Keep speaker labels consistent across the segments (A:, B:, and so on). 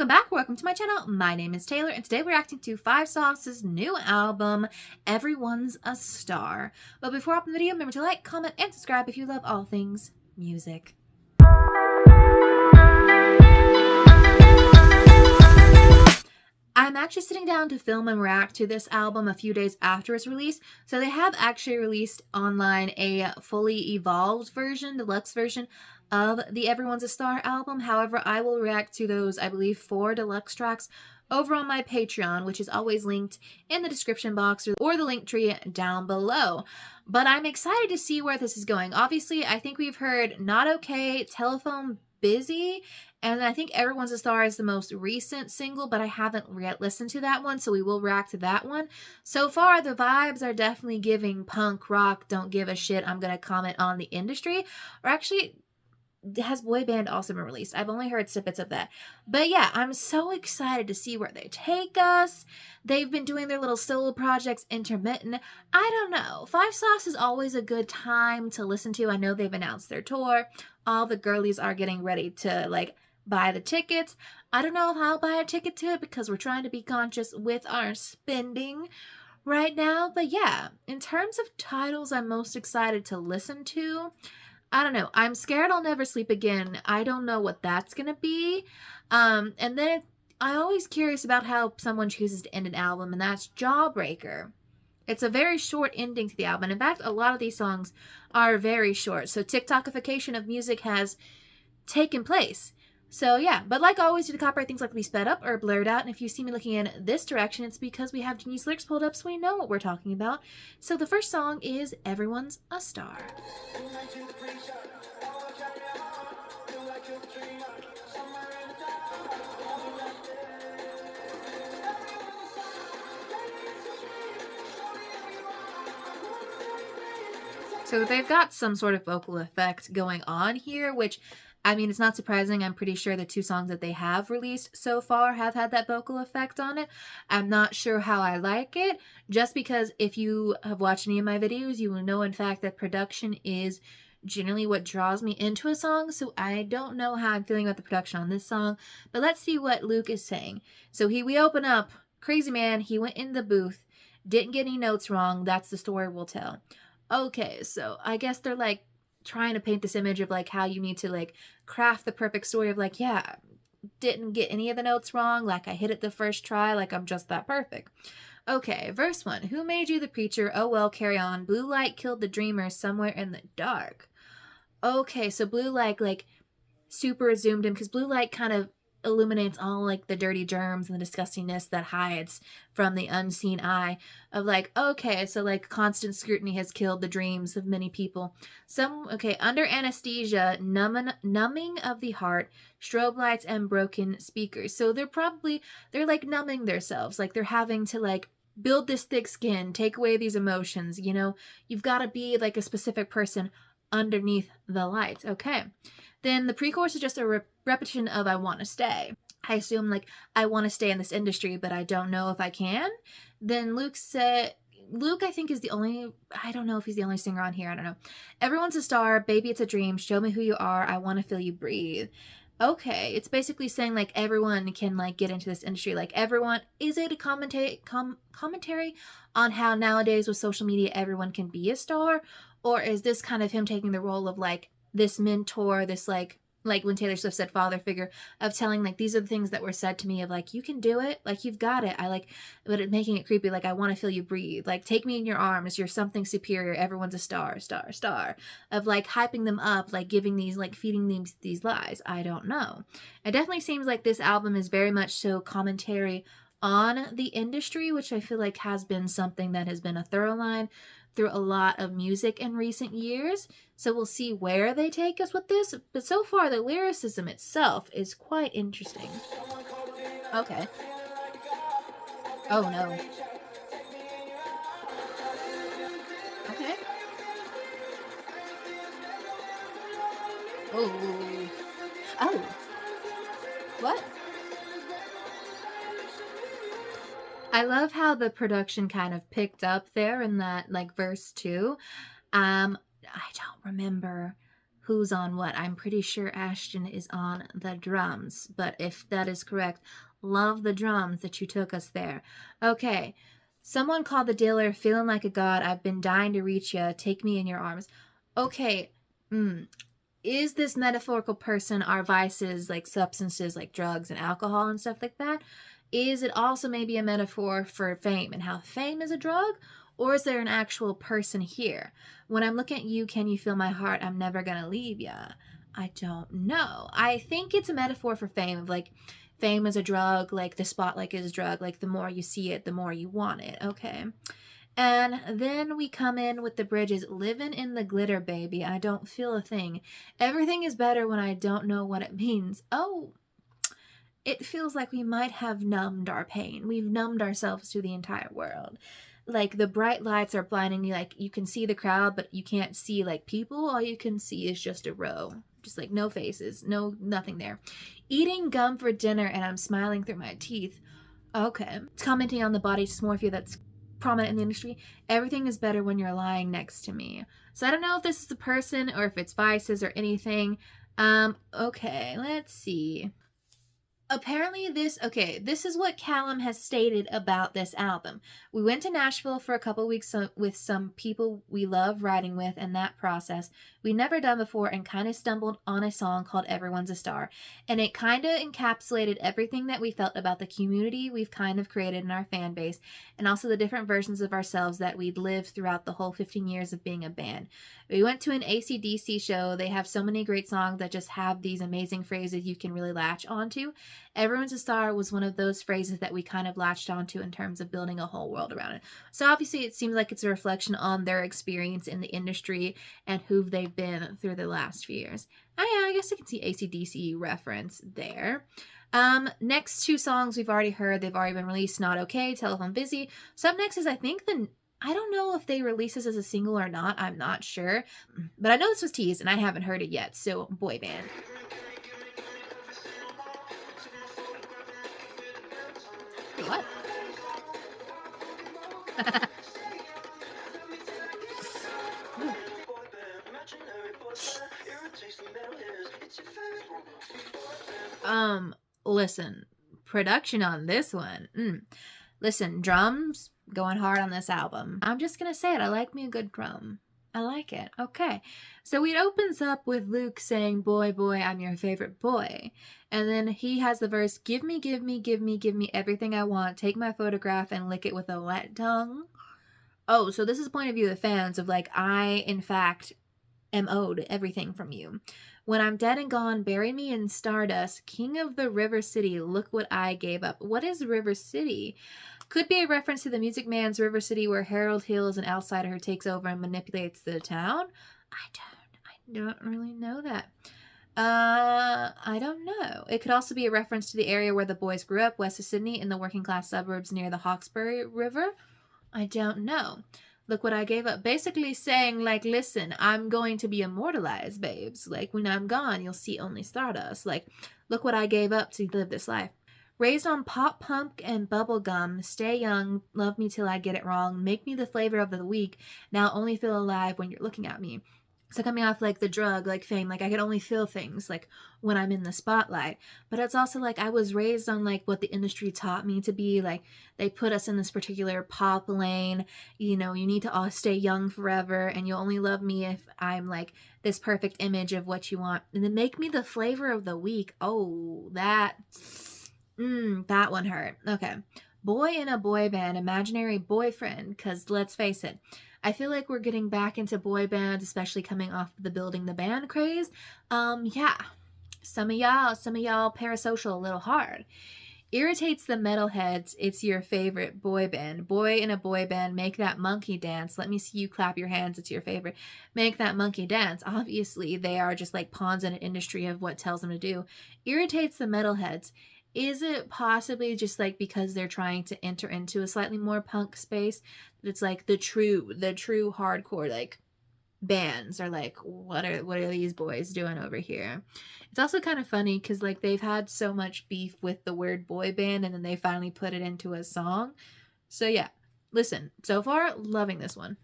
A: Welcome back, welcome to my channel. My name is Taylor, and today we're reacting to 5sauce's new album, Everyone's a Star. But before I open the video, remember to like, comment, and subscribe if you love all things music. I'm actually sitting down to film and react to this album a few days after its release, so they have actually released online a fully evolved version, deluxe version, of the Everyone's a Star album. However, I will react to those, I believe, 4 deluxe tracks over on my Patreon, which is always linked in the description box or the link tree down below. But I'm excited to see where this is going. Obviously, I think we've heard Not Okay, Telephone Busy, and I think Everyone's a Star is the most recent single, but I haven't yet listened to that one, so we will react to that one. So far, the vibes are definitely giving punk rock, don't give a shit, I'm going to comment on the industry. Or actually, has Boyband also been released? I've only heard snippets of that. But yeah, I'm so excited to see where they take us. They've been doing their little solo projects intermittent. I don't know. 5sauce is always a good time to listen to. I know they've announced their tour. All the girlies are getting ready to, buy the tickets. I don't know if I'll buy a ticket to it because we're trying to be conscious with our spending right now. But yeah, in terms of titles I'm most excited to listen to, I don't know. I'm Scared I'll Never Sleep Again. I don't know what that's going to be. And then I'm always curious about how someone chooses to end an album, and that's Jawbreaker. It's a very short ending to the album. In fact, a lot of these songs are very short. So TikTokification of music has taken place. So yeah, but like always, due to copyright, things like to be sped up or blurred out. And if you see me looking in this direction, it's because we have Genie's lyrics pulled up so we know what we're talking about. So the first song is Everyone's a Star. So they've got some sort of vocal effect going on here, which, I mean, it's not surprising. I'm pretty sure the 2 songs that they have released so far have had that vocal effect on it. I'm not sure how I like it, just because if you have watched any of my videos, you will know, in fact, that production is generally what draws me into a song. So I don't know how I'm feeling about the production on this song, but let's see what Luke is saying. So we open up, crazy man, he went in the booth, didn't get any notes wrong. That's the story we'll tell. Okay, so I guess they're trying to paint this image of how you need to craft the perfect story of yeah, didn't get any of the notes wrong, I hit it the first try, I'm just that perfect. Okay, verse 1. Who made you the preacher? Oh well, carry on. Blue light killed the dreamer somewhere in the dark. Okay, so blue light super zoomed in, because blue light kind of illuminates all the dirty germs and the disgustingness that hides from the unseen eye of okay, so constant scrutiny has killed the dreams of many people. Okay, under anesthesia, numbing of the heart, strobe lights and broken speakers. So they're numbing themselves, they're having to build this thick skin, take away these emotions, you've got to be a specific person underneath the lights. Okay, then the pre-chorus is just a repetition of I want to stay. I assume I want to stay in this industry, but I don't know if I can. Then Luke I think is the only, I don't know if he's the only singer on here, I don't know. Everyone's a star, baby it's a dream, show me who you are, I want to feel you breathe. Okay, it's basically saying everyone can get into this industry, everyone. Is it a commentary on how nowadays with social media everyone can be a star? Or is this kind of him taking the role of this mentor, this like when Taylor Swift said father figure, of telling these are the things that were said to me of you can do it, you've got it. But it making it creepy, I want to feel you breathe, take me in your arms, you're something superior, everyone's a star, star, star, of hyping them up, giving these feeding these lies. I don't know. It definitely seems this album is very much so commentary on the industry, which I feel has been something that has been a thorough line through a lot of music in recent years. So we'll see where they take us with this, but so far the lyricism itself is quite interesting. Okay. Oh no. Okay. Oh. Oh. What? I love how the production kind of picked up there in that verse 2. I don't remember who's on what. I'm pretty sure Ashton is on the drums, but if that is correct, love the drums that you took us there. Okay. Someone called the dealer, feeling like a god. I've been dying to reach ya. Take me in your arms. Okay. Is this metaphorical person our vices, like substances like drugs and alcohol and stuff like that? Is it also maybe a metaphor for fame and how fame is a drug? Or is there an actual person here? When I'm looking at you, can you feel my heart? I'm never gonna leave ya. I don't know. I think it's a metaphor for fame, of like fame is a drug, like the spotlight is a drug, like the more you see it, the more you want it. Okay. And then we come in with the bridges, living in the glitter, baby. I don't feel a thing. Everything is better when I don't know what it means. Oh, it feels like we might have numbed our pain. We've numbed ourselves to the entire world. Like the bright lights are blinding you. Like you can see the crowd, but you can't see like people. All you can see is just a row. Just like no faces, nothing there. Eating gum for dinner and I'm smiling through my teeth. Okay. Commenting on the body dysmorphia that's prominent in the industry. Everything is better when you're lying next to me. So I don't know if this is the person or if it's vices or anything. Okay, let's see. Apparently this is what Callum has stated about this album. We went to Nashville for a couple weeks with some people we love riding with, and that process we'd never done before, and kind of stumbled on a song called Everyone's a Star. And it kind of encapsulated everything that we felt about the community we've kind of created in our fan base, and also the different versions of ourselves that we'd lived throughout the whole 15 years of being a band. We went to an AC/DC show. They have so many great songs that just have these amazing phrases you can really latch onto. Everyone's a Star was one of those phrases that we kind of latched onto in terms of building a whole world around it. So obviously it seems like it's a reflection on their experience in the industry and who they've been through the last few years. Oh yeah, I guess I can see AC/DC reference there. Next two songs we've already heard. They've already been released. Not Okay, Telephone Busy. So up next is I don't know if they released this as a single or not. I'm not sure. But I know this was teased and I haven't heard it yet. So Boyband. What? Listen, production on this one. Listen, drums going hard on this album. I'm just gonna say it. I like me a good drum. I like it. Okay. So it opens up with Luke saying, boy, boy, I'm your favorite boy. And then he has the verse, give me, give me, give me, give me everything I want. Take my photograph and lick it with a wet tongue. Oh, so this is the point of view of the fans of like, I, in fact, am owed everything from you. When I'm dead and gone, bury me in stardust. King of the River City, look what I gave up. What is River City? Could be a reference to the Music Man's River City, where Harold Hill is an outsider who takes over and manipulates the town. I don't really know that. I don't know. It could also be a reference to the area where the boys grew up, west of Sydney, in the working class suburbs near the Hawkesbury River. I don't know. Look what I gave up. Basically saying, like, listen, I'm going to be immortalized, babes. Like, when I'm gone, you'll see only stardust. Like, look what I gave up to live this life. Raised on pop punk and bubble gum, stay young, love me till I get it wrong, make me the flavor of the week, now only feel alive when you're looking at me. So coming off like the drug, like fame, like I could only feel things like when I'm in the spotlight. But it's also like I was raised on like what the industry taught me to be. Like they put us in this particular pop lane. You know, you need to all stay young forever and you'll only love me if I'm like this perfect image of what you want. And then make me the flavor of the week. Oh, that one hurt. Okay. Boy in a boy band, imaginary boyfriend, because let's face it, I feel like we're getting back into boy bands, especially coming off the building the band craze. Yeah. Some of y'all parasocial a little hard. Irritates the metalheads. It's your favorite boy band. Boy in a boy band, make that monkey dance. Let me see you clap your hands. It's your favorite. Make that monkey dance. Obviously, they are just like pawns in an industry of what tells them to do. Irritates the metalheads. Is it possibly just like because they're trying to enter into a slightly more punk space? It's like the true hardcore like bands are like, what are these boys doing over here? It's also kind of funny because like they've had so much beef with the word boy band and then they finally put it into a song. So yeah, listen, so far loving this one.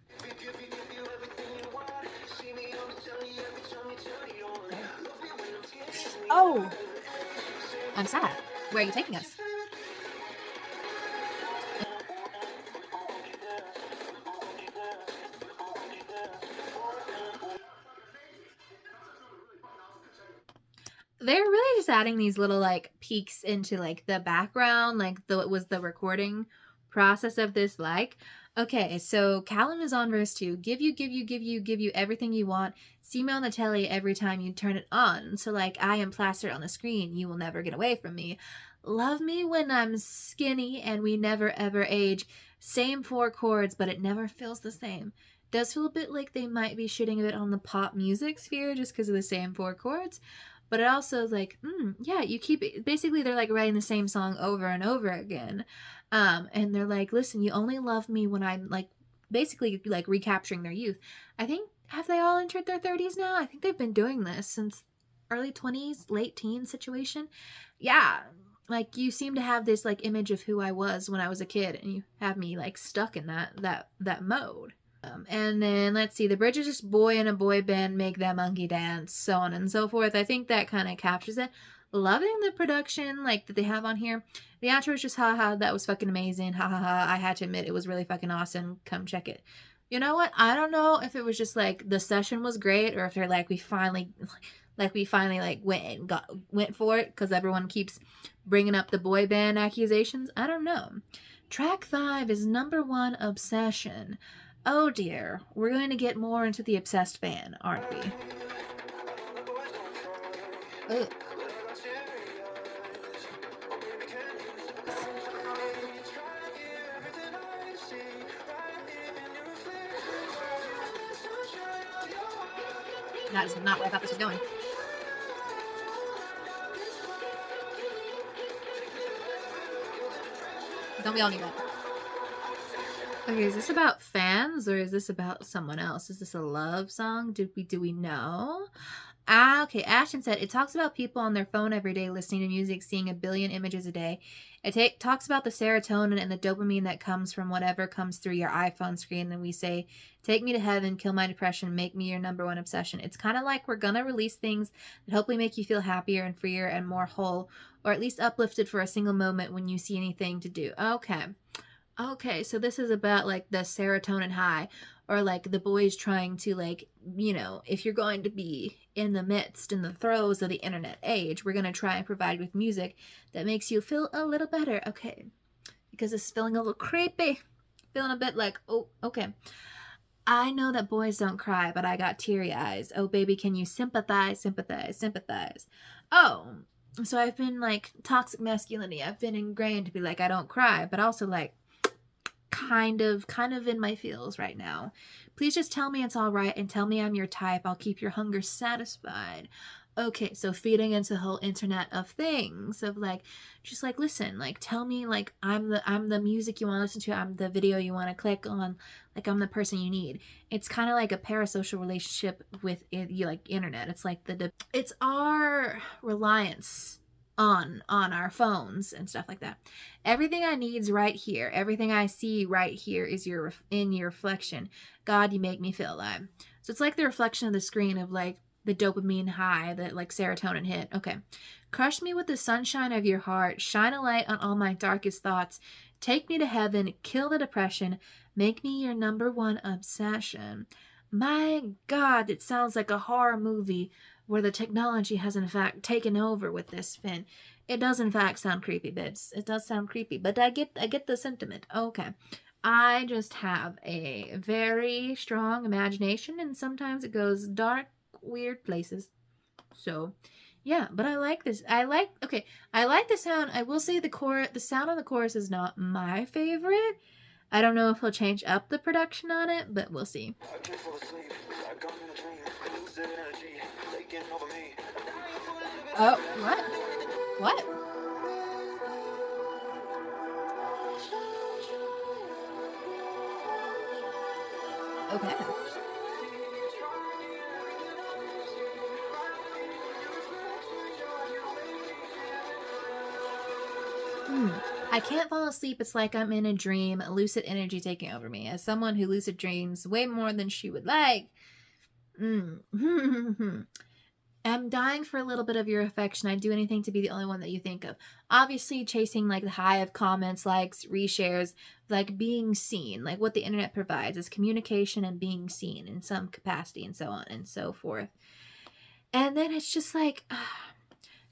A: Oh, I'm sad. Where are you taking us? They're really just adding these little like peeks into like the background, like it was the recording process of this. Like, okay, so Callum is on verse 2. Give you everything you want. See me on the telly every time you turn it on. So like I am plastered on the screen. You will never get away from me. Love me when I'm skinny and we never ever age. Same 4 chords, but it never feels the same. Does feel a bit like they might be shitting a bit on the pop music sphere just because of the same 4 chords. But it also is like, yeah, you keep it. Basically, they're like writing the same song over and over again. And they're like, listen, you only love me when I'm like, basically like recapturing their youth. I think, have they all entered their 30s now? I think they've been doing this since early 20s, late teens situation. Yeah. Like you seem to have this like image of who I was when I was a kid, and you have me like stuck in that mode. And then let's see, the bridge is just boy in a boy band make that monkey dance, so on and so forth. I think that kind of captures it. Loving the production like that they have on here. The outro is just haha, that was fucking amazing. Ha ha ha. I had to admit it was really fucking awesome. Come check it. You know what? I don't know if it was just like the session was great or if they're like we finally like went for it because everyone keeps bringing up the boy band accusations. I don't know. Track 5 is number 1 Obsession. Oh dear, we're going to get more into the obsessed fan, aren't we? Ugh. That is not where I thought this was going. Don't we all need that? Okay, is this about fans or is this about someone else? Is this a love song? Do we know? Okay. Ashton said it talks about people on their phone every day listening to music, seeing a billion images a day. It talks about the serotonin and the dopamine that comes from whatever comes through your iPhone screen. And we say, take me to heaven, kill my depression, make me your number 1 obsession. It's kind of like we're going to release things that hopefully make you feel happier and freer and more whole, or at least uplifted for a single moment when you see anything to do. Okay, so this is about like the serotonin high, or like the boys trying to like, you know, if you're going to be in the throes of the internet age, we're going to try and provide with music that makes you feel a little better. Okay, because it's feeling a little creepy, feeling a bit like, oh, okay. I know that boys don't cry, but I got teary eyes. Oh, baby, can you sympathize? Oh, so I've been like toxic masculinity. I've been ingrained to be like, I don't cry, but also like, kind of in my feels right now. Please just tell me it's all right and tell me I'm your type. I'll keep your hunger satisfied. Okay, so feeding into the whole internet of things of like, just like, listen, like tell me like I'm the music you want to listen to, I'm the video you want to click on, like I'm the person you need. It's kind of like a parasocial relationship with like internet. It's like it's our reliance on our phones and stuff like that. Everything I need's right here. Everything I see right here is in your reflection. God, you make me feel alive. So it's like the reflection of the screen of like the dopamine high, that like serotonin hit. Okay. Crush me with the sunshine of your heart. Shine a light on all my darkest thoughts. Take me to heaven. Kill the depression. Make me your number 1 obsession. My God, it sounds like a horror movie where the technology has in fact taken over with this spin. It does in fact sound creepy, bibs. It does sound creepy, but I get the sentiment. Okay. I just have a very strong imagination and sometimes it goes dark, weird places. So, yeah, but I like this. I like the sound. I will say the sound on the chorus is not my favorite. I don't know if he'll change up the production on it, but we'll see. Oh, what? What? Okay. I can't fall asleep. It's like I'm in a dream, lucid energy taking over me. As someone who lucid dreams way more than she would like. I'm dying for a little bit of your affection. I'd do anything to be the only one that you think of. Obviously, chasing like the high of comments, likes, reshares, like being seen, like what the internet provides is communication and being seen in some capacity, and so on and so forth. And then it's just like,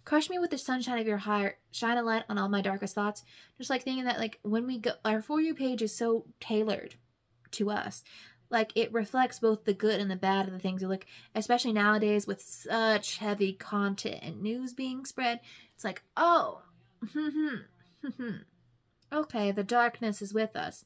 A: crush me with the sunshine of your heart, shine a light on all my darkest thoughts. Just like thinking that, like, when we go, our For You page is so tailored to us. Like, it reflects both the good and the bad of the things we look, especially nowadays with such heavy content and news being spread. It's like, oh, okay, the darkness is with us.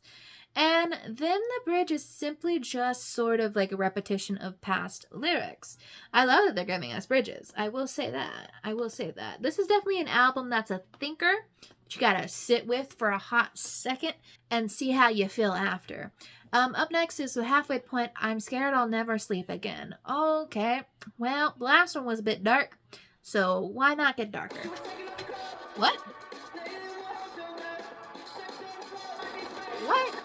A: And then the bridge is simply just sort of like a repetition of past lyrics. I love that they're giving us bridges. I will say that. I will say that. This is definitely an album that's a thinker that you gotta sit with for a hot second and see how you feel after. Up next is The Halfway Point, I'm Scared I'll Never Sleep Again. Okay, well, the last one was a bit dark, so why not get darker? What? What?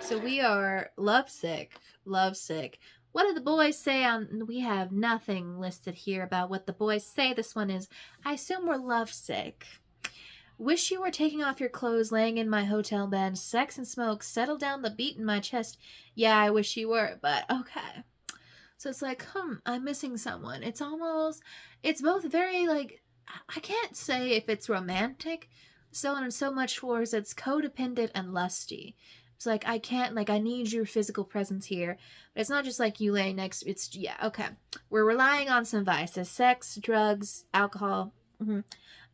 A: So we are lovesick. What did the boys say on... We have nothing listed here about what the boys say. This one is, I assume we're lovesick. Wish you were taking off your clothes, laying in my hotel bed. Sex and smoke, settle down the beat in my chest. Yeah, I wish you were, but okay. So it's like, I'm missing someone. It's almost... It's both very, like... I can't say if it's romantic, so and so much for it's codependent and lusty. It's like, I can't, like, I need your physical presence here. But it's not just like you laying next, it's, yeah, okay. We're relying on some vices. Sex, drugs, alcohol.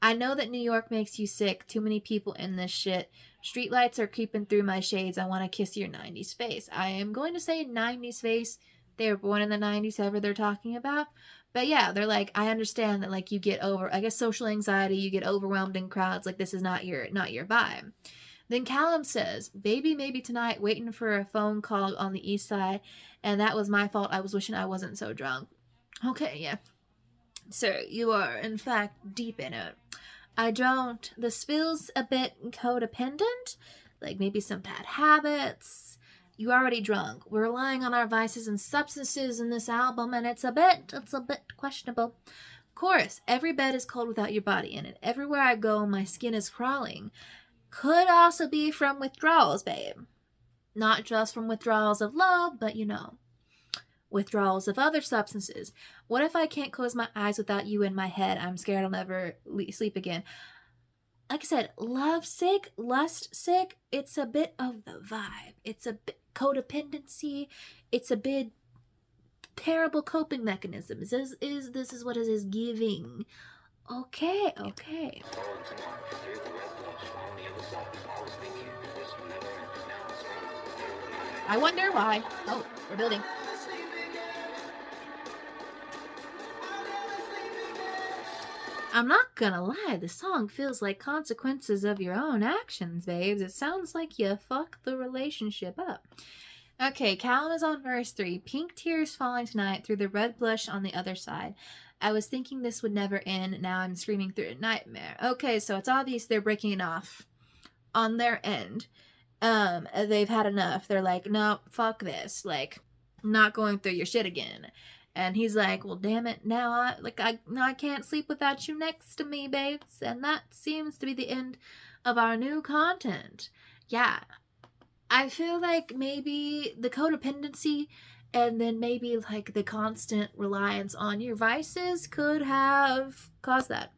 A: I know that New York makes you sick. Too many people in this shit. Streetlights are creeping through my shades. I want to kiss your 90s face. I am going to say 90s face. They were born in the 90s, whoever they're talking about. But yeah, they're like, I understand that, like, you get I guess social anxiety, you get overwhelmed in crowds. Like, this is not your vibe. Then Callum says, baby, maybe tonight, waiting for a phone call on the east side, and that was my fault. I was wishing I wasn't so drunk. Okay, yeah. Sir, you are, in fact, deep in it. I don't. This feels a bit codependent, like maybe some bad habits. You already drunk. We're relying on our vices and substances in this album, and it's a bit questionable. Chorus, every bed is cold without your body in it. Everywhere I go, my skin is crawling. Could also be from withdrawals, babe. Not just from withdrawals of love, but withdrawals of other substances. What if I can't close my eyes without you in my head? I'm scared I'll never sleep again. Like I said, love sick, lust sick, it's a bit of the vibe. It's a bit codependency. It's a bit terrible coping mechanisms. This is what it is giving. Okay. I wonder why. Oh, we're building. I'm not gonna lie, the song feels like consequences of your own actions, babes. It sounds like you fucked the relationship up. Okay, Callum is on verse 3. Pink tears falling tonight through the red blush on the other side. I was thinking this would never end. Now I'm screaming through a nightmare. Okay, so it's obvious they're breaking it off on their end. They've had enough. They're like, no, fuck this. Like, not going through your shit again. And he's like, well, damn it, now I can't sleep without you next to me, babes. And that seems to be the end of our new content. Yeah, I feel like maybe the codependency and then maybe like the constant reliance on your vices could have caused that.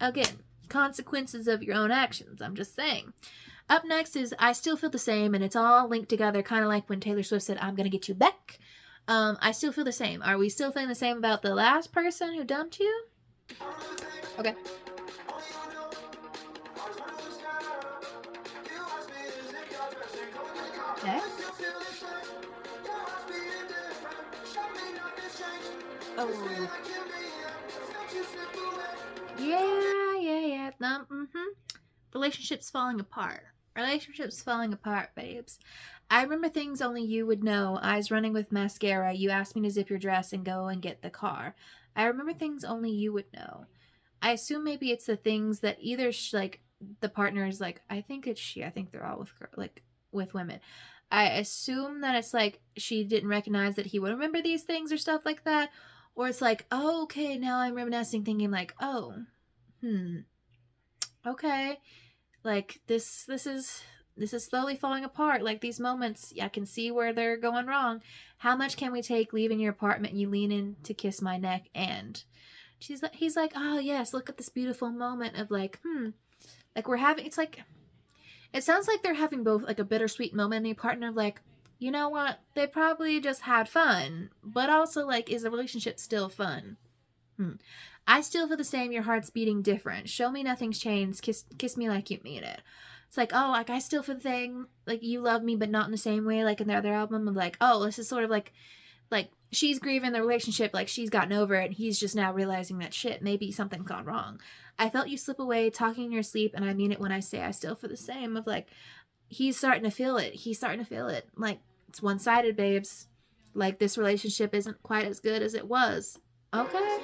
A: Again, consequences of your own actions, I'm just saying. Up next is I Still Feel the Same, and it's all linked together, kind of like when Taylor Swift said, I'm gonna get you back. I still feel the same. Are we still feeling the same about the last person who dumped you? Okay. Okay. Oh. Yeah. Relationships falling apart, babes. I remember things only you would know. Eyes running with mascara. You asked me to zip your dress and go and get the car. I remember things only you would know. I assume maybe it's the things that either like the partner is like, I think it's she. I think they're all with like with women. I assume that it's like she didn't recognize that he would remember these things or stuff like that, or it's like, oh, okay, now I'm reminiscing, thinking like, oh, okay, like this is slowly falling apart. Like these moments, I can see where they're going wrong. How much can we take leaving your apartment? You lean in to kiss my neck, and he's like, oh yes, look at this beautiful moment of like, like we're having. It's like it sounds like they're having both like a bittersweet moment in the apartment of like, you know what, they probably just had fun, but also like, is the relationship still fun? I still feel the same. Your heart's beating different. Show me nothing's changed. Kiss me like you mean it. It's like, oh, like I still feel the thing. Like you love me, but not in the same way. Like in the other album, of like, oh, this is sort of like she's grieving the relationship, like she's gotten over it. And he's just now realizing that shit, maybe something's gone wrong. I felt you slip away, talking in your sleep, and I mean it when I say I still feel the same. Of like, he's starting to feel it. He's starting to feel it. Like it's one sided, babes. Like this relationship isn't quite as good as it was. Okay.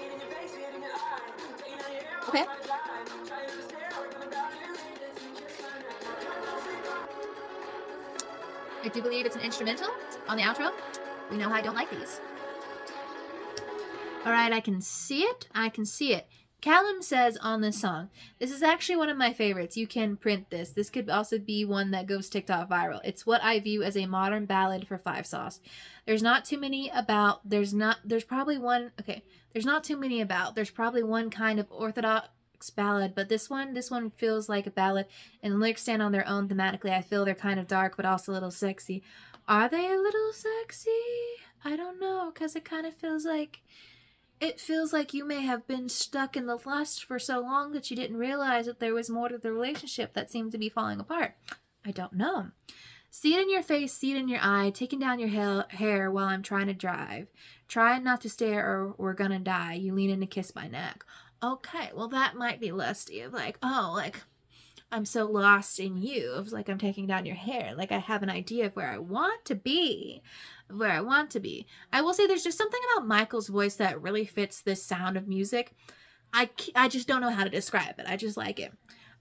A: Okay. I do believe it's an instrumental on the outro. We know how I don't like these. All right, I can see it. I can see it. Callum says on this song, this is actually one of my favorites. You can print this. This could also be one that goes TikTok viral. It's what I view as a modern ballad for Five Sauce. There's not too many about. There's probably one. Okay, there's not too many about. There's probably one kind of orthodox ballad, but this one feels like a ballad, and the lyrics stand on their own thematically. I feel they're kind of dark, but also a little sexy. Are they a little sexy? I don't know, because it kind of feels like. It feels like you may have been stuck in the lust for so long that you didn't realize that there was more to the relationship that seemed to be falling apart. I don't know. See it in your face, see it in your eye, taking down your hair while I'm trying to drive. Try not to stare or we're gonna die. You lean in to kiss my neck. Okay, well that might be lusty. Of like, oh, like I'm so lost in you. Of like I'm taking down your hair. Like I have an idea of where I want to be. Where I want to be. I will say there's just something about Michael's voice that really fits this sound of music. I just don't know how to describe it. I just like it.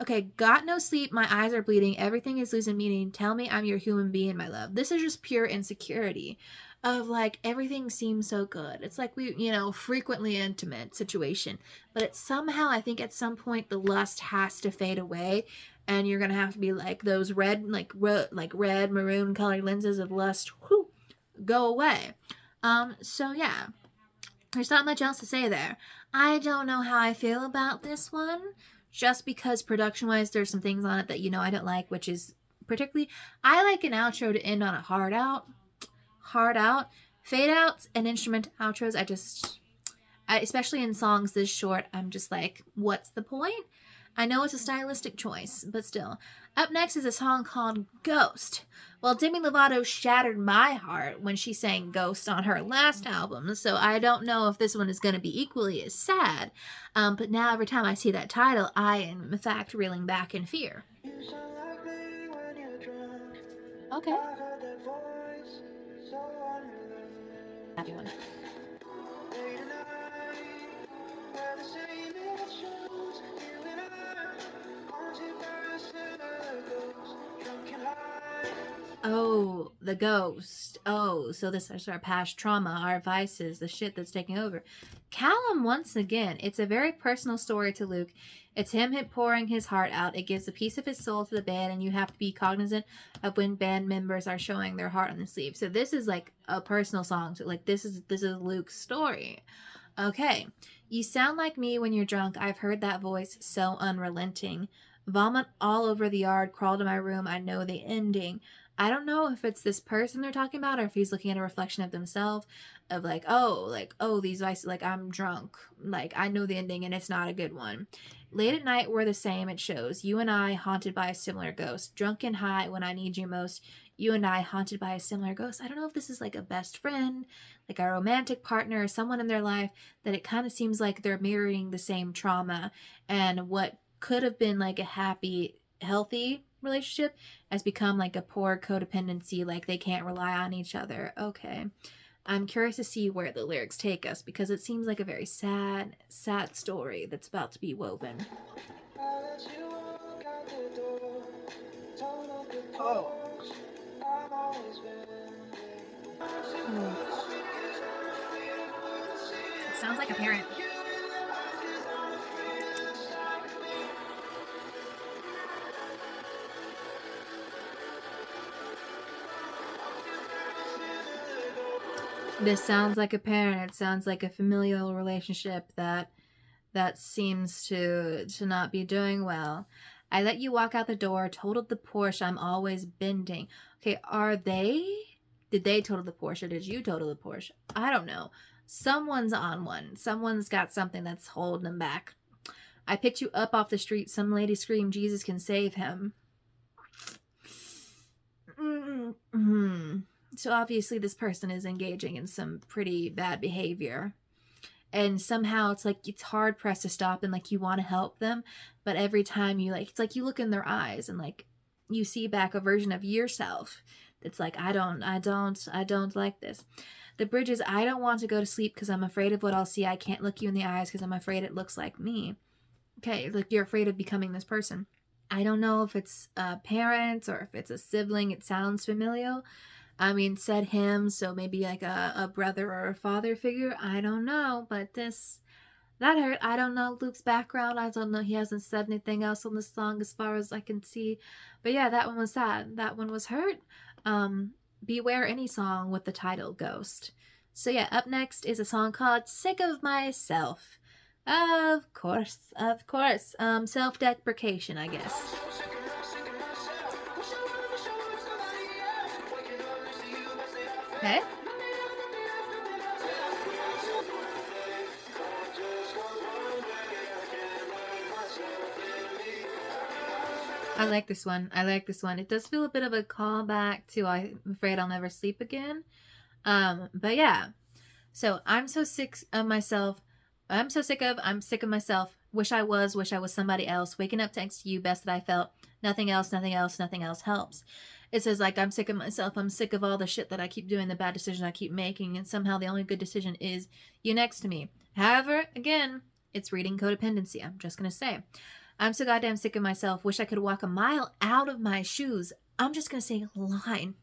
A: Okay, got no sleep. My eyes are bleeding. Everything is losing meaning. Tell me I'm your human being, my love. This is just pure insecurity of like everything seems so good. It's like we, frequently intimate situation, but it's somehow I think at some point the lust has to fade away, and you're gonna have to be like those red, red maroon colored lenses of lust. Whew, go away. So yeah, there's not much else to say there. I don't know how I feel about this one, just because production-wise, there's some things on it that I don't like, which is particularly, I like an outro to end on a hard out. Fade outs and instrument outros, especially in songs this short, I'm just like, what's the point? I know it's a stylistic choice, but still. Up next is a song called Ghost. Well, Demi Lovato shattered my heart when she sang Ghost on her last album, so I don't know if this one is going to be equally as sad. But now every time I see that title, I am in fact reeling back in fear. Okay. Happy one. Oh, the ghost. Oh, so this is our past trauma, our vices, the shit that's taking over. Callum, once again, it's a very personal story to Luke. It's him pouring his heart out. It gives a piece of his soul to the band, and you have to be cognizant of when band members are showing their heart on the sleeve. So this is like a personal song. So like this is Luke's story. Okay. You sound like me when you're drunk. I've heard that voice so unrelenting. Vomit all over the yard, crawl to my room. I know the ending. I don't know if it's this person they're talking about or if he's looking at a reflection of themselves of like, oh, these vices, like I'm drunk. Like I know the ending and it's not a good one. Late at night, we're the same, it shows. You and I haunted by a similar ghost. Drunk and high when I need you most. You and I haunted by a similar ghost. I don't know if this is like a best friend, like a romantic partner, or someone in their life that it kind of seems like they're mirroring the same trauma and what could have been like a happy healthy relationship has become like a poor codependency, like they can't rely on each other. Okay. I'm curious to see where the lyrics take us because it seems like a very sad, sad story that's about to be woven.
B: Oh.
A: It sounds like a parent. This sounds like a parent. It sounds like a familial relationship that seems to not be doing well. I let you walk out the door, totaled the Porsche, I'm always bending. Okay, did they total the Porsche or did you total the Porsche? I don't know. Someone's on one. Someone's got something that's holding them back. I picked you up off the street. Some lady screamed, Jesus can save him. Mm-hmm. So obviously this person is engaging in some pretty bad behavior. And somehow it's like it's hard pressed to stop and like you want to help them, but every time you like, it's like you look in their eyes and like you see back a version of yourself that's like, I don't like this. The bridge is, I don't want to go to sleep because I'm afraid of what I'll see. I can't look you in the eyes because I'm afraid it looks like me. Okay, like you're afraid of becoming this person. I don't know if it's a parent or if it's a sibling. It sounds familial. I mean, said him, so maybe like a brother or a father figure. I don't know, but that hurt. I don't know Luke's background. I don't know. He hasn't said anything else on the song as far as I can see. But yeah, that one was sad. That one was hurt. Beware any song with the title Ghost. So yeah, up next is a song called Sick of Myself. Of course, of course. Self-deprecation, I guess. Okay. I like this one. I like this one. It does feel a bit of a callback to I'm Afraid I'll Never Sleep Again. But yeah. So I'm so sick of myself. I'm sick of myself. Wish I was somebody else. Waking up thanks to you, best that I felt. Nothing else, nothing else, nothing else helps. It says like I'm sick of myself. I'm sick of all the shit that I keep doing, the bad decisions I keep making, and somehow the only good decision is you next to me. However, again, it's reading codependency. I'm just gonna say. I'm so goddamn sick of myself. Wish I could walk a mile out of my shoes. I'm just gonna say line.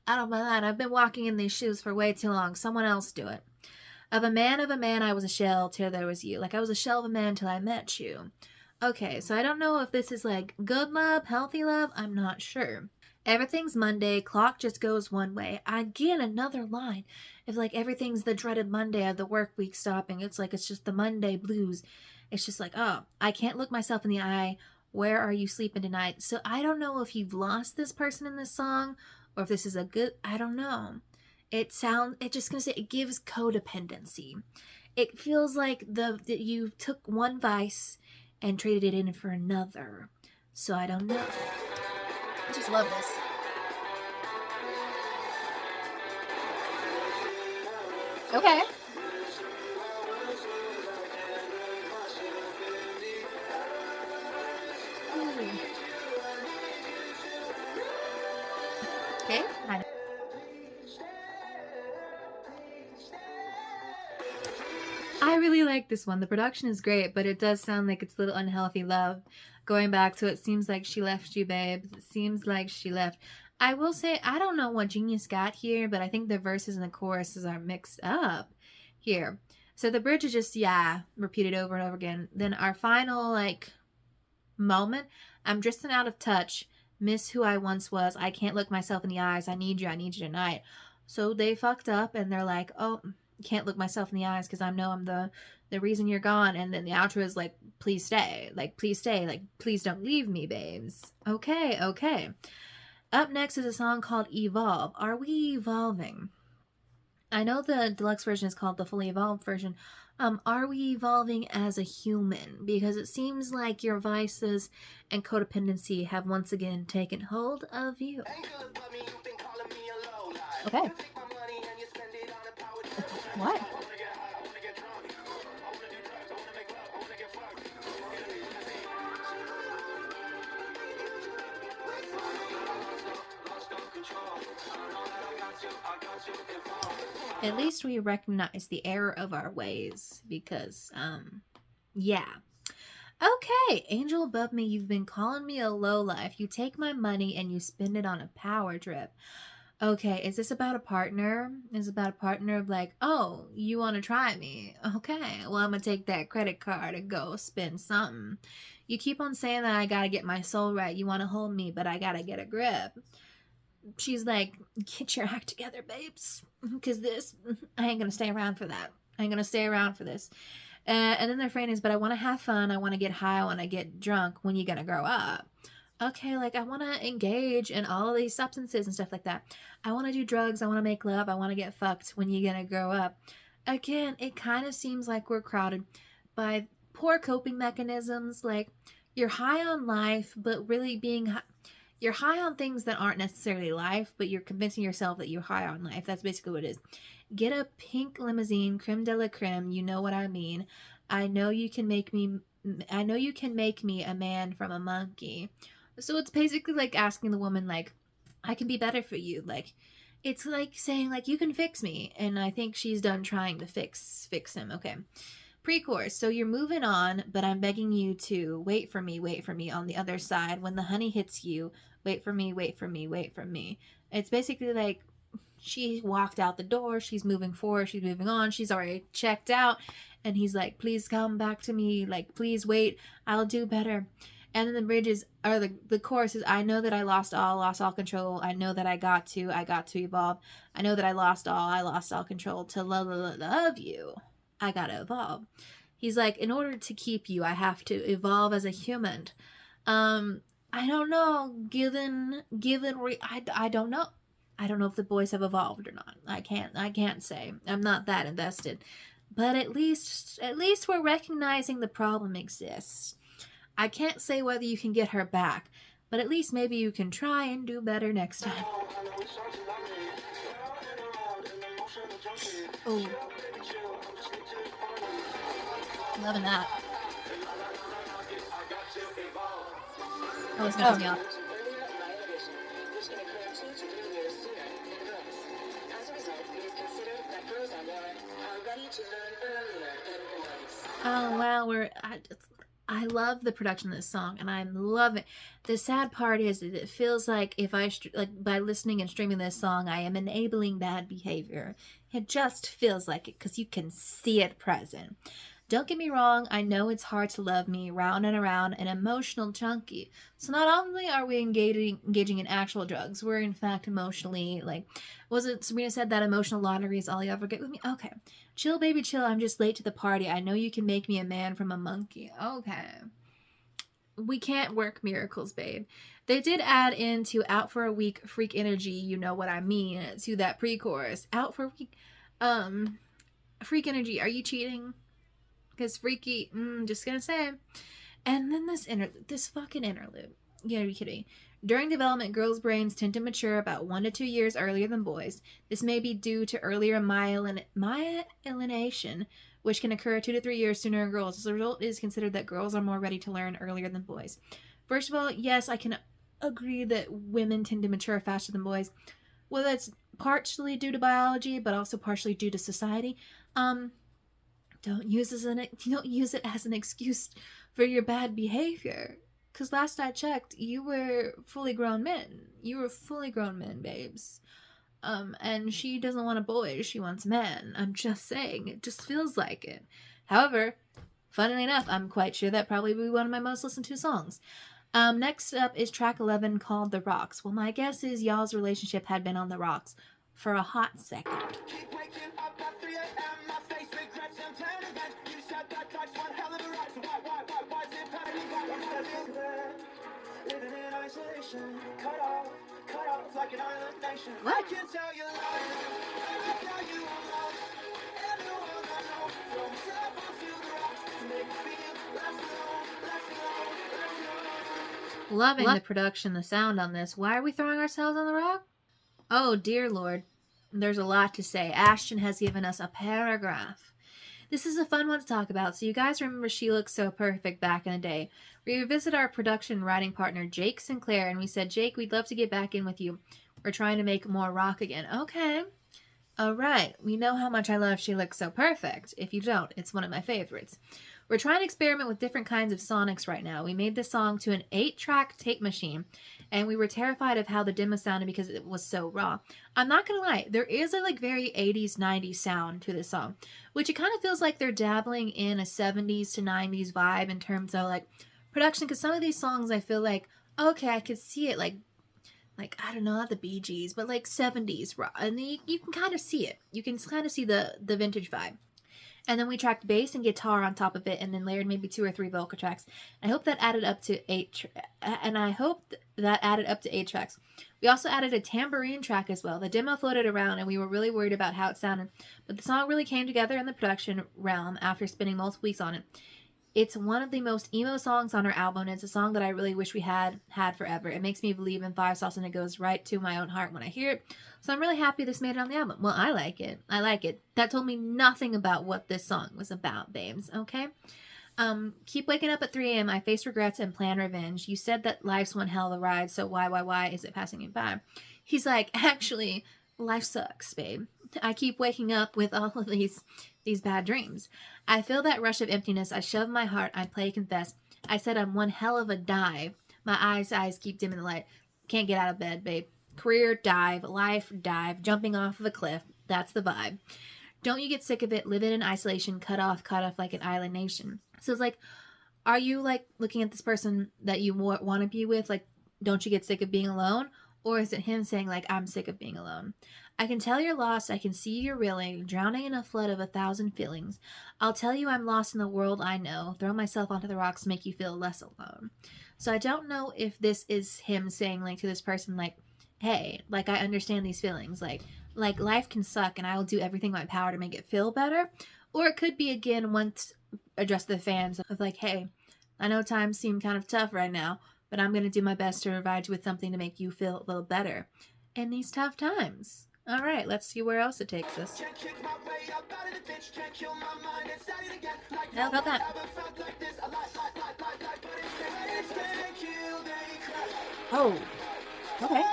A: Out of my line. I've been walking in these shoes for way too long. Someone else do it. Of a man, I was a shell till there was you. Like I was a shell of a man till I met you. Okay, so I don't know if this is like good love, healthy love. I'm not sure. Everything's Monday. Clock just goes one way. Again, another line. If like everything's the dreaded Monday of the work week stopping, it's like it's just the Monday blues. It's just like, oh, I can't look myself in the eye. Where are you sleeping tonight? So I don't know if you've lost this person in this song or if this is a good, I don't know. It just gonna say it gives codependency. It feels like that you took one vice and traded it in for another. So I don't know. I just love this. Okay. Okay. I really like this one. The production is great, but it does sound like it's a little unhealthy love. Going back to it seems like she left you, babe. It seems like she left. I will say, I don't know what Genius got here, but I think the verses and the choruses are mixed up here. So the bridge is just, yeah, repeated over and over again. Then our final, like, moment, I'm drifting out of touch. Miss who I once was. I can't look myself in the eyes. I need you tonight. So they fucked up and they're like, oh, can't look myself in the eyes because I know I'm the reason you're gone. And then the outro is like, please stay, like please don't leave me, babes. Okay. Up next is a song called Evolve. Are we evolving? I know the deluxe version is called the fully evolved version. Are we evolving as a human? Because it seems like your vices and codependency have once again taken hold of you. Okay. What? At least we recognize the error of our ways because, yeah. Okay, angel above me, you've been calling me a lowlife. You take my money and you spend it on a power trip. Okay, is this about a partner? Is it about a partner of like, oh, you want to try me? Okay, well, I'm going to take that credit card and go spend something. You keep on saying that I got to get my soul right. You want to hold me, but I got to get a grip. She's like, get your act together, babes. Because I ain't going to stay around for that. I ain't going to stay around for this. And then their friend is, but I want to have fun. I want to get high. I want to get drunk. When you going to grow up? Okay, like I want to engage in all of these substances and stuff like that. I want to do drugs. I want to make love. I want to get fucked. When you going to grow up? Again, it kind of seems like we're crowded by poor coping mechanisms. Like you're high on life, but really you're high on things that aren't necessarily life, but you're convincing yourself that you're high on life. That's basically what it is. Get a pink limousine, creme de la creme. You know what I mean. I know you can make me a man from a monkey. So it's basically like asking the woman, like, I can be better for you. Like, it's like saying, like, you can fix me. And I think she's done trying to fix him. Okay. Pre-course. So you're moving on, but I'm begging you to wait for me on the other side. When the honey hits you, wait for me. It's basically like she walked out the door. She's moving forward. She's moving on. She's already checked out. And he's like, please come back to me. Like, please wait. I'll do better. And then the bridges, or the chorus is, I know that I lost all control. I know that I got to evolve. I know that I lost all control. To love you, I gotta evolve. He's like, in order to keep you, I have to evolve as a human. I don't know, I don't know. I don't know if the boys have evolved or not. I can't say. I'm not that invested. But at least we're recognizing the problem exists. I can't say whether you can get her back, but at least maybe you can try and do better next time. Oh. Loving that. Oh, it's gonna piss me off. Oh wow, I love the production of this song, and I love it. The sad part is that it feels like if by listening and streaming this song, I am enabling bad behavior. It just feels like it because you can see it present. Don't get me wrong, I know it's hard to love me, round and around, an emotional junkie. So not only are we engaging in actual drugs, we're in fact emotionally, like, was it Sabrina said that emotional lottery is all you ever get with me? Okay. Chill, baby, chill, I'm just late to the party. I know you can make me a man from a monkey. Okay. We can't work miracles, babe. They did add into out for a week, freak energy, you know what I mean, to that pre-chorus. Out for a week, freak energy, are you cheating? Because freaky, just gonna say. And then this fucking interlude. You gotta be kidding. During development, girls' brains tend to mature about 1 to 2 years earlier than boys. This may be due to earlier myelination, which can occur 2 to 3 years sooner in girls. As a result, it is considered that girls are more ready to learn earlier than boys. First of all, yes, I can agree that women tend to mature faster than boys. Well, that's partially due to biology, but also partially due to society. Don't use it as an excuse for your bad behavior. Because last I checked, you were fully grown men. You were fully grown men, babes. And she doesn't want a boy, she wants men. I'm just saying, it just feels like it. However, funnily enough, I'm quite sure that probably will be one of my most listened to songs. Next up is track 11 called The Rocks. Well, my guess is y'all's relationship had been on the rocks for a hot second. What? Loving the production, the sound on this. Why are we throwing ourselves on the rock? Oh, dear Lord. There's a lot to say. Ashton has given us a paragraph. This is a fun one to talk about. So you guys remember She Looks So Perfect back in the day. We visited our production writing partner, Jake Sinclair, and we said, Jake, we'd love to get back in with you. We're trying to make more rock again. Okay. All right, we know how much I love She Looks So Perfect. If you don't, it's one of my favorites. We're trying to experiment with different kinds of sonics right now. We made this song to an 8-track tape machine, and we were terrified of how the demo sounded because it was so raw. I'm not gonna lie, there is a like very 80s, 90s sound to this song, which it kind of feels like they're dabbling in a 70s to 90s vibe in terms of like production, because some of these songs I feel like, okay, I could see it like I don't know, not the Bee Gees, but like 70s rock, and you can kind of see it. You can kind of see the vintage vibe. And then we tracked bass and guitar on top of it, and then layered maybe 2 or 3 vocal tracks. I hope that added up to 8. And I hope that added up to 8 tracks. We also added a tambourine track as well. The demo floated around, and we were really worried about how it sounded, but the song really came together in the production realm after spending multiple weeks on it. It's one of the most emo songs on our album, and it's a song that I really wish we had forever. It makes me believe in fire sauce, and it goes right to my own heart when I hear it. So I'm really happy this made it on the album. Well, I like it. I like it. That told me nothing about what this song was about, babes. Okay? Keep waking up at 3 a.m. I face regrets and plan revenge. You said that life's one hell of a ride, so why is it passing me by? He's like, actually, life sucks, babe. I keep waking up with all of these bad dreams. I feel that rush of emptiness. I shove my heart. I play confess. I said I'm one hell of a dive. My eyes keep dimming the light. Can't get out of bed, babe. Career dive, life dive, jumping off of a cliff. That's the vibe. Don't you get sick of it? Living in isolation, cut off like an island nation. So it's like, are you like looking at this person that you want to be with? Like, don't you get sick of being alone? Or is it him saying like, I'm sick of being alone? I can tell you're lost. I can see you're reeling, drowning in a flood of 1,000 feelings. I'll tell you I'm lost in the world I know. Throw myself onto the rocks to make you feel less alone. So I don't know if this is him saying like to this person like, hey, like I understand these feelings. Like life can suck and I will do everything in my power to make it feel better. Or it could be again once addressed to the fans of like, hey, I know times seem kind of tough right now, but I'm going to do my best to provide you with something to make you feel a little better in these tough times. All right, let's see where else it takes us. How about that? Oh, okay.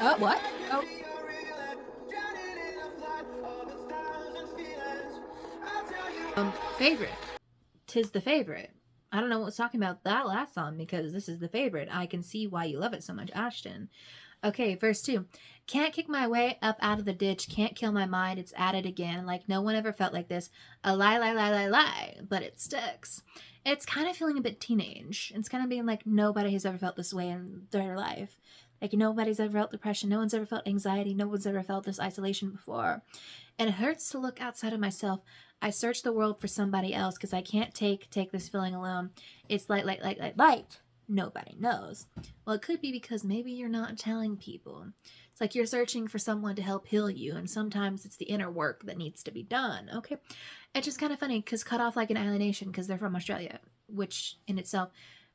A: Oh, what? Oh. Favorite. 'Tis the favorite. I don't know what was talking about that last song because this is the favorite. I can see why you love it so much, Ashton. Okay, verse 2. Can't kick my way up out of the ditch. Can't kill my mind. It's at it again. Like no one ever felt like this. A lie. But it sticks. It's kind of feeling a bit teenage. It's kind of being like nobody has ever felt this way in their life. Like nobody's ever felt depression. No one's ever felt anxiety. No one's ever felt this isolation before. And it hurts to look outside of myself. I search the world for somebody else because I can't take this feeling alone. It's light. Nobody knows. Well, it could be because maybe you're not telling people. It's like you're searching for someone to help heal you, and sometimes it's the inner work that needs to be done. Okay, it's just kind of funny because cut off like an island nation because they're from Australia, which in itself,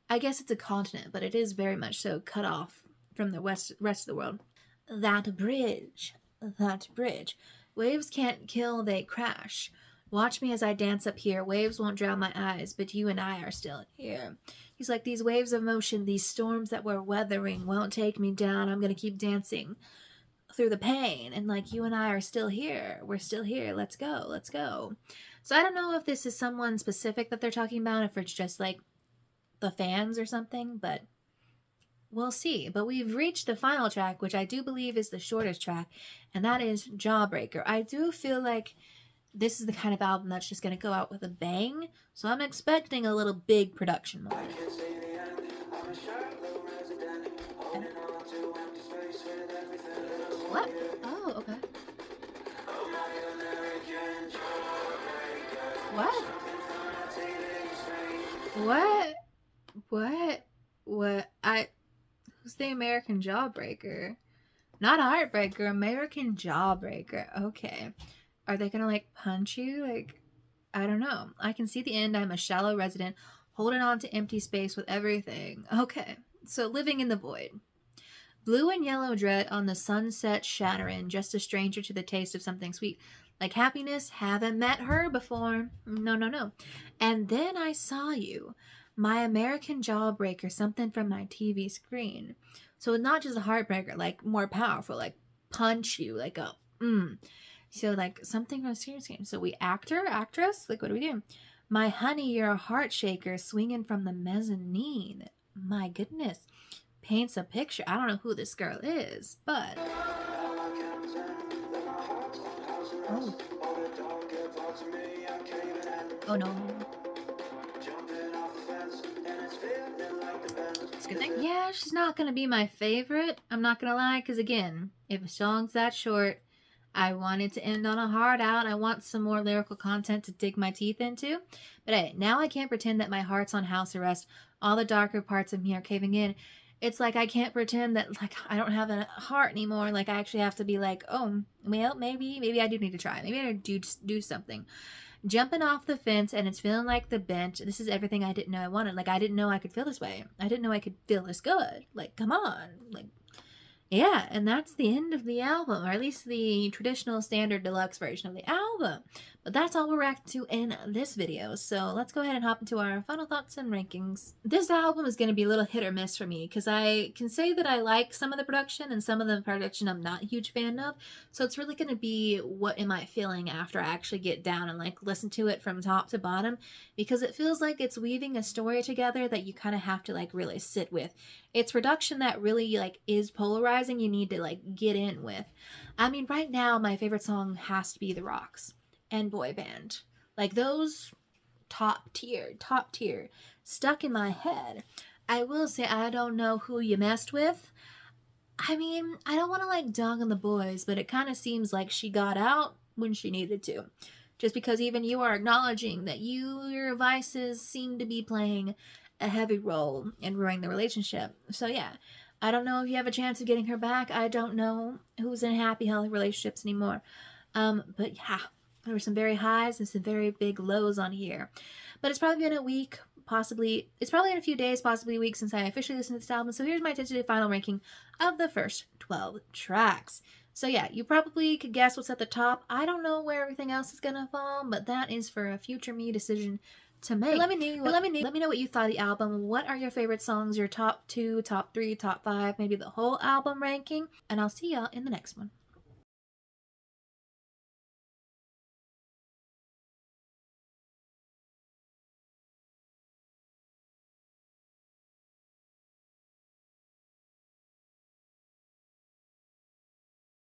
A: I guess it's a continent, but it is very much so cut off from the rest of the world. That bridge. Waves can't kill, they crash. Watch me as I dance up here. Waves won't drown my eyes, but you and I are still here. He's like, these waves of motion, these storms that we're weathering won't take me down. I'm going to keep dancing through the pain. And like, you and I are still here. We're still here. Let's go. So I don't know if this is someone specific that they're talking about, if it's just like the fans or something, but we'll see. But we've reached the final track, which I do believe is the shortest track, and that is Jawbreaker. I do feel like this is the kind of album that's just going to go out with a bang, so I'm expecting a little big production moment. What? Oh, okay. What? Who's the American Jawbreaker? Not Heartbreaker, American Jawbreaker. Okay. Are they gonna like punch you? Like, I don't know. I can see the end. I'm a shallow resident holding on to empty space with everything. Okay, so living in the void. Blue and yellow dread on the sunset shattering, just a stranger to the taste of something sweet. Like happiness, haven't met her before. No. And then I saw you. My American Jawbreaker, something from my TV screen. So not just a heartbreaker, like more powerful, like punch you, like a So like something from a serious game. So we actress, like what do we do? My honey, you're a heart shaker, swinging from the mezzanine. My goodness, paints a picture. I don't know who this girl is, but oh, oh no. It's a good thing. Yeah, she's not gonna be my favorite. I'm not gonna lie, because again, if a song's that short, I wanted to end on a hard out. I want some more lyrical content to dig my teeth into. But hey, now I can't pretend that my heart's on house arrest. All the darker parts of me are caving in. It's like I can't pretend that like I don't have a heart anymore. Like I actually have to be like, oh, well, maybe I do need to try. Maybe I need to do something. Jumping off the fence and it's feeling like the bench. This is everything I didn't know I wanted. Like I didn't know I could feel this way. I didn't know I could feel this good. Like come on. Like yeah, and that's the end of the album, or at least the traditional standard deluxe version of the album. But that's all we're reacting to in this video, so let's go ahead and hop into our final thoughts and rankings. This album is going to be a little hit or miss for me, because I can say that I like some of the production, and some of the production I'm not a huge fan of, so it's really going to be what am I feeling after I actually get down and like listen to it from top to bottom, because it feels like it's weaving a story together that you kind of have to like really sit with. It's production that really like is polarizing, you need to like get in with. I mean, right now my favorite song has to be The Rocks and Boyband. Like those top tier, stuck in my head. I will say I don't know who you messed with. I mean, I don't want to like dog on the boys, but it kind of seems like she got out when she needed to. Just because even you are acknowledging that your vices seem to be playing a heavy role in ruining the relationship. So yeah, I don't know if you have a chance of getting her back. I don't know who's in happy, healthy relationships anymore. But yeah, there were some very highs and some very big lows on here. But it's probably been a week, possibly, it's probably in a few days, possibly a week since I officially listened to this album. So here's my tentative final ranking of the first 12 tracks. So yeah, you probably could guess what's at the top. I don't know where everything else is gonna fall, but that is for a future me decision to make. Let me know what you thought of the album. What are your favorite songs, your top 2, top 3, top 5, maybe the whole album ranking, and I'll see y'all in the next one.